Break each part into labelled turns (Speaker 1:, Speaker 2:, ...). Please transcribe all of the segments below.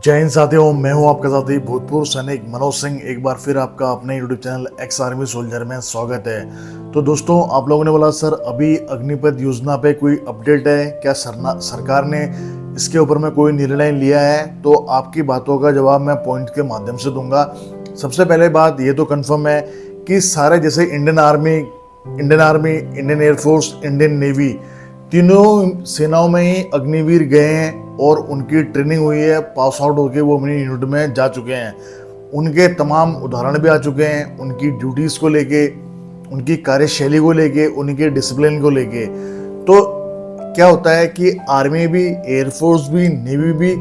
Speaker 1: जय हिंद साथियों, मैं हूं आपका साथी भूतपूर्व सैनिक मनोज सिंह। एक बार फिर आपका अपने YouTube channel ex army soldier में स्वागत है। तो दोस्तों, आप लोगों ने बोला सर अभी अग्निपथ योजना पे कोई अपडेट है क्या? सरकार ने इसके ऊपर में कोई निर्णय लिया है? तो आपकी बातों का जवाब मैं पॉइंट के माध्यम से दूंगा। सबसे पहले बात ये तो कन्फर्म है कि सारे जैसे Indian army, Indian air force, Indian navy, तीनों सेनाओं में ही अग्निवीर गए हैं और उनकी ट्रेनिंग हुई है। पास आउट होकर वो अपनी यूनिट में जा चुके हैं। उनके तमाम उदाहरण भी आ चुके हैं, उनकी ड्यूटीज़ को लेके, उनकी कार्यशैली को लेके, उनके डिसिप्लिन को लेके। तो क्या होता है कि आर्मी भी, एयरफोर्स भी, नेवी भी,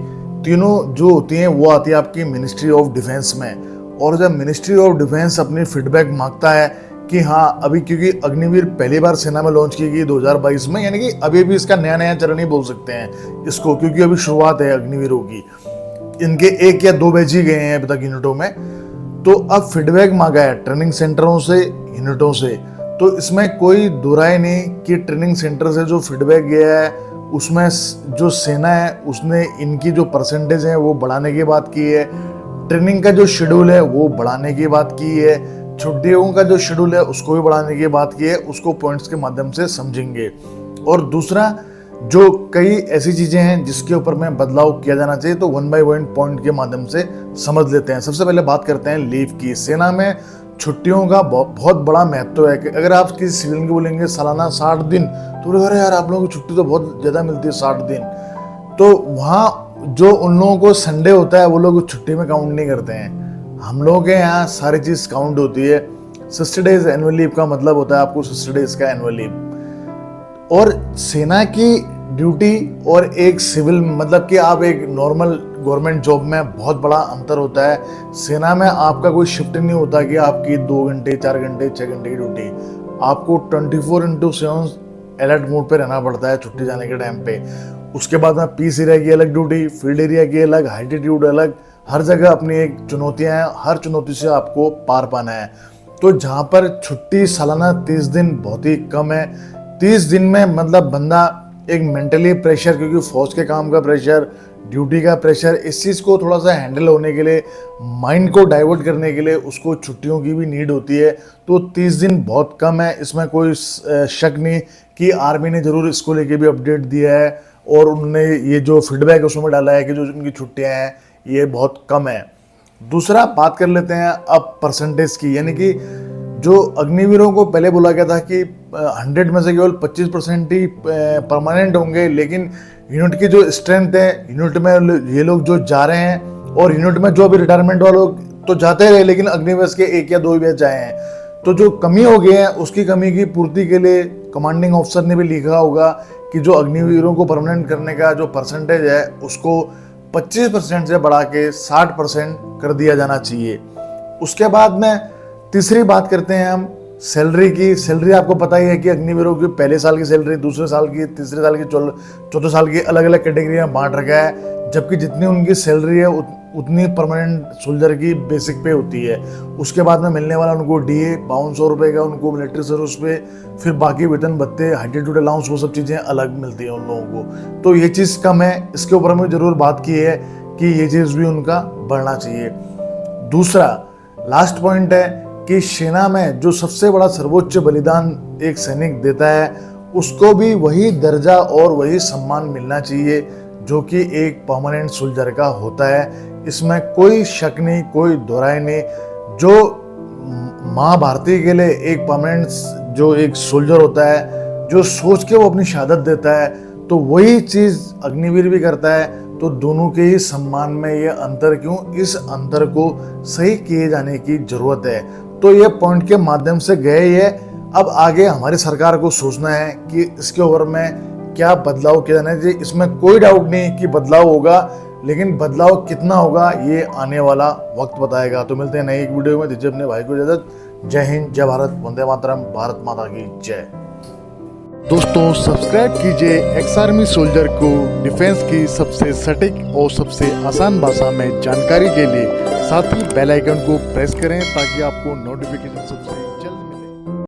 Speaker 1: तीनों जो होती हैं वो आती है आपकी मिनिस्ट्री ऑफ डिफेंस में। और जब मिनिस्ट्री ऑफ डिफेंस अपनी फीडबैक मांगता है कि हाँ, अभी क्योंकि अग्निवीर पहली बार सेना में लॉन्च की गई 2022 में, यानी कि अभी भी इसका नया चरण ही बोल सकते हैं इसको, क्योंकि अभी शुरुआत है अग्निवीरों की। इनके 1 या 2 बैच ही गए हैं अभी तक यूनिटों में। तो अब फीडबैक मांगा है ट्रेनिंग सेंटरों से, यूनिटों से। तो इसमें कोई दो राय नहीं कि ट्रेनिंग सेंटर से जो फीडबैक गया है उसमें जो सेना है उसने इनकी जो परसेंटेज है वो बढ़ाने की बात की है, ट्रेनिंग का जो शेड्यूल है वो बढ़ाने की बात की है, छुट्टियों का जो शेड्यूल है उसको भी बढ़ाने की बात की है। उसको पॉइंट्स के माध्यम से समझेंगे। और दूसरा, जो कई ऐसी चीजें हैं जिसके ऊपर में बदलाव किया जाना चाहिए, तो 1 बाय 1 पॉइंट के माध्यम से समझ लेते हैं। सबसे पहले बात करते हैं लीव की। सेना में छुट्टियों का बहुत बड़ा महत्व है कि अगर आप किसी सिविलियन को बोलेंगे सालाना 60 दिन, तो बोले अरे यार आप लोगों की छुट्टी तो बहुत ज़्यादा मिलती है 60 दिन। तो वहाँ जो उन लोगों को संडे होता है वो लोग छुट्टी में काउंट नहीं करते हैं। हम लोगों के यहाँ सारी चीज़ काउंट होती है। 60 डेज एनुअल लीव का मतलब होता है आपको 60 डेज का एनुअल लीव। और सेना की ड्यूटी और एक सिविल, मतलब कि आप एक नॉर्मल गवर्नमेंट जॉब में बहुत बड़ा अंतर होता है। सेना में आपका कोई शिफ्ट नहीं होता कि आपकी 2 घंटे, 4 घंटे, 6 घंटे की ड्यूटी। आपको 24/7 अलर्ट मोड पे रहना पड़ता है छुट्टी जाने के टाइम पे। उसके बाद में पीस एरिया की अलग ड्यूटी, फील्ड एरिया की अलग, हाइटीट्यूड अलग, हर जगह अपनी एक चुनौतियां हैं। हर चुनौती से आपको पार पाना है। तो जहाँ पर छुट्टी सालाना 30 दिन बहुत ही कम है। 30 दिन में मतलब बंदा एक मेंटली प्रेशर, क्योंकि फौज के काम का प्रेशर, ड्यूटी का प्रेशर, इस चीज़ को थोड़ा सा हैंडल होने के लिए, माइंड को डाइवर्ट करने के लिए उसको छुट्टियों की भी नीड होती है। तो 30 दिन बहुत कम है, इसमें कोई शक नहीं कि आर्मी ने ज़रूर इसको लेके भी अपडेट दिया है और उन्होंने ये जो फीडबैक उसमें डाला है कि जो उनकी छुट्टियाँ हैं ये बहुत कम है। दूसरा, बात कर लेते हैं अब परसेंटेज की। यानी कि जो अग्निवीरों को पहले बोला गया था कि 100 में से केवल 25% ही परमानेंट होंगे, लेकिन यूनिट की जो स्ट्रेंथ है, यूनिट में ये लोग जो जा रहे हैं, और यूनिट में जो अभी रिटायरमेंट वाले लोग तो जाते रहे, लेकिन अग्निवीर के 1 या 2 ही बैच आए हैं। तो जो कमी हो गई है उसकी कमी की पूर्ति के लिए कमांडिंग ऑफिसर ने भी लिखा होगा कि जो अग्निवीरों को परमानेंट करने का जो परसेंटेज है उसको 25% से बढ़ा के 60% कर दिया जाना चाहिए। उसके बाद में तीसरी बात करते हैं हम सैलरी की। सैलरी आपको पता ही है कि अग्निवीरों की पहले साल की सैलरी, दूसरे साल की, तीसरे साल की, चौथे साल की अलग अलग कैटेगरी में बांट रखा है। जबकि जितनी उनकी सैलरी है उतनी परमानेंट सोल्जर की बेसिक पे होती है। उसके बाद में मिलने वाला उनको डीए 5200 रुपये का उनको मिलिट्री सर्विस पे, फिर बाकी वेतन भत्ते, हाइटीट्यूड अलाउंस, वो सब चीज़ें अलग मिलती हैं उन लोगों को। तो ये चीज़ कम है, इसके ऊपर हमें ज़रूर बात की है कि ये चीज़ भी उनका बढ़ना चाहिए। दूसरा, लास्ट पॉइंट है कि सेना में जो सबसे बड़ा सर्वोच्च बलिदान एक सैनिक देता है उसको भी वही दर्जा और वही सम्मान मिलना चाहिए जो कि एक परमानेंट सोल्जर का होता है। इसमें कोई शक नहीं, कोई दोहराई नहीं। जो माँ भारती के लिए एक परमानेंट जो एक सोल्जर होता है, जो सोच के वो अपनी शहादत देता है, तो वही चीज़ अग्निवीर भी करता है। तो दोनों के ही सम्मान में ये अंतर क्यों? इस अंतर को सही किए जाने की जरूरत है। तो ये पॉइंट के माध्यम से गए ये। अब आगे हमारी सरकार को सोचना है कि इसके ऊपर में क्या बदलाव किया जाना चाहिए। इसमें कोई डाउट नहीं कि बदलाव होगा, लेकिन बदलाव कितना होगा ये आने वाला वक्त बताएगा। तो मिलते हैं नई एक वीडियो में। दीजिए अपने भाई को इजाजत। जय हिंद, जय भारत, वंदे मातरम, भारत माता की जय। दोस्तों, सब्सक्राइब कीजिए एक्स आर्मी सोल्जर को डिफेंस की सबसे सटीक और सबसे आसान भाषा में जानकारी के लिए। साथ ही बेल आइकन को प्रेस करें ताकि आपको नोटिफिकेशन सबसे